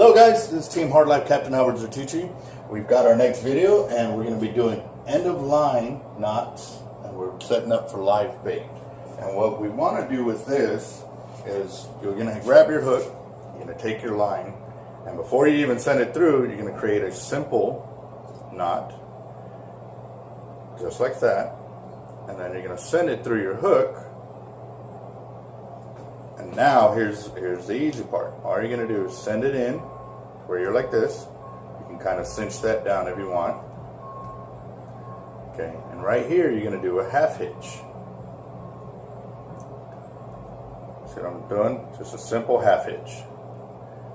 Hello guys, this is Team Hard Life Captain Alberto Zertuche. We've got our next video and we're going to be doing end of line knots, and we're setting up for live bait. And what we want to do with this is you're going to grab your hook, you're going to take your line, and before you even send it through, you're going to create a simple knot, just like that, and then you're going to send it through your hook. And now here's the easy part. All you're going to do is send it in where you're like this. You can kind of cinch that down if you want. Okay, and right here you're going to do a half hitch. See what I'm doing? Just a simple half hitch.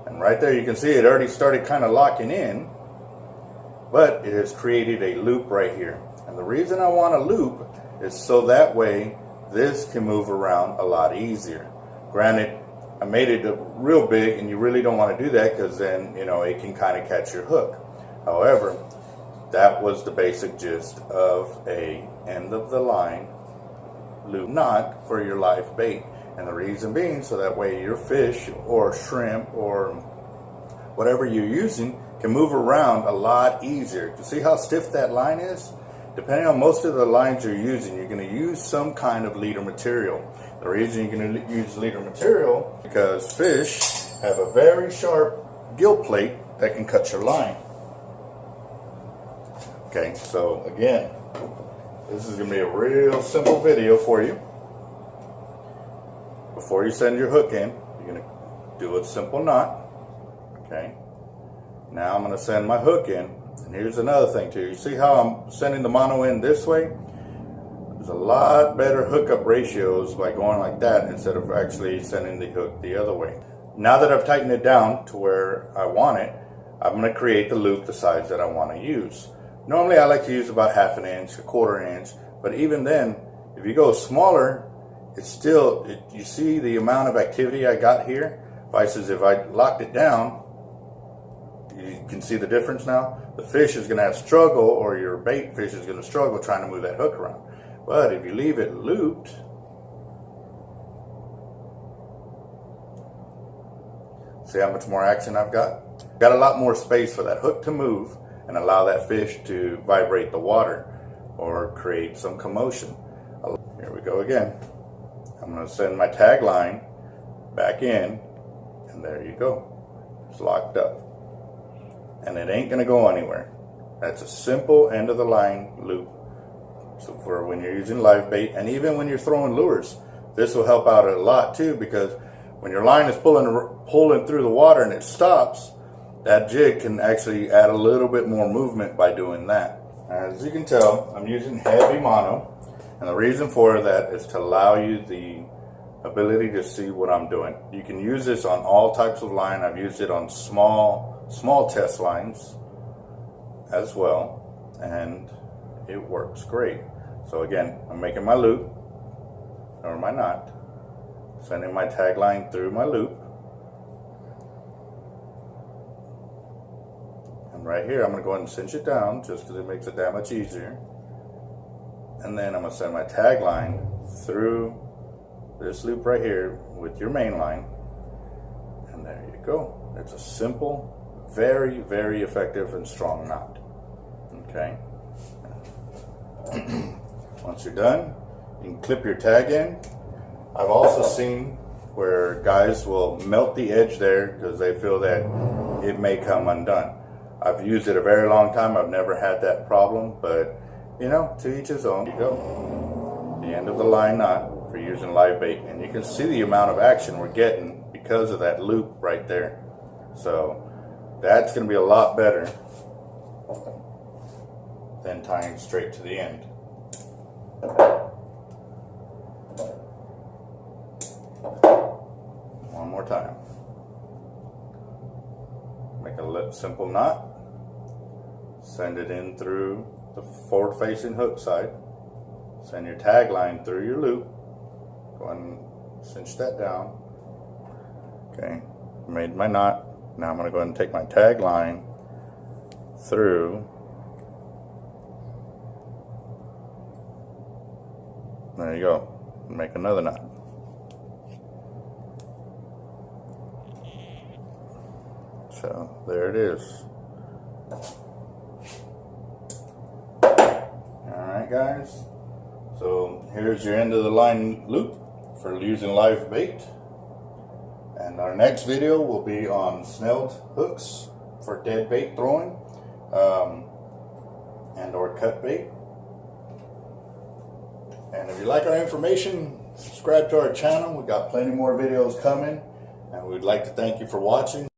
And right there you can see it already started kind of locking in, but it has created a loop right here. And the reason I want a loop is so that way this can move around a lot easier. Granted, I made it real big, and you really don't want to do that because then, you know, it can kind of catch your hook. However, that was the basic gist of a end of the line loop knot for your live bait. And the reason being, so that way your fish or shrimp or whatever you're using can move around a lot easier. You see how stiff that line is? Depending on most of the lines you're using, you're going to use some kind of leader material. The reason you're going to use leader material because fish have a very sharp gill plate that can cut your line. Okay, so again, this is going to be a real simple video for you. Before you send your hook in, you're going to do a simple knot. Okay, now I'm going to send my hook in. And here's another thing too. You see how I'm sending the mono in this way? There's a lot better hookup ratios by going like that instead of actually sending the hook the other way. Now that I've tightened it down to where I want it, I'm going to create the loop the size that I want to use. Normally I like to use about 1/2 inch, 1/4 inch, but even then, if you go smaller, it's still, you see the amount of activity I got here? If I locked it down, you can see the difference now. The fish is going to have struggle, or your bait fish is going to struggle trying to move that hook around. But if you leave it looped, see how much more action I've got? Got a lot more space for that hook to move and allow that fish to vibrate the water or create some commotion. Here we go again. I'm going to send my tag line back in, and there you go. It's locked up. And it ain't going to go anywhere. That's a simple end of the line loop. So for when you're using live bait, and even when you're throwing lures, this will help out a lot too, because when your line is pulling through the water and it stops, that jig can actually add a little bit more movement by doing that. As you can tell, I'm using heavy mono, and the reason for that is to allow you the ability to see what I'm doing. You can use this on all types of line. I've used it on small test lines as well, and it works great. So again, I'm making my loop or my knot, sending my tag line through my loop, and right here I'm going to go ahead and cinch it down just because it makes it that much easier. And then I'm going to send my tag line through this loop right here with your main line, and there you go. It's a simple, very, very effective and strong knot. Okay. Once you're done, you can clip your tag in. I've also seen where guys will melt the edge there because they feel that it may come undone. I've used it a very long time. I've never had that problem, but you know, to each his own. Here you go. The end of the line knot for using live bait, and you can see the amount of action we're getting because of that loop right there. So that's going to be a lot better than tying straight to the end. One more time. Make a simple knot. Send it in through the forward-facing hook side. Send your tag line through your loop. Go ahead and cinch that down. Okay, made my knot. Now I'm going to go ahead and take my tag line through. There you go. Make another knot. So there it is. Alright guys, so here's your end of the line loop for using live bait. And our next video will be on snelled hooks for dead bait throwing and or cut bait. And if you like our information, subscribe to our channel. We got plenty more videos coming, and we'd like to thank you for watching.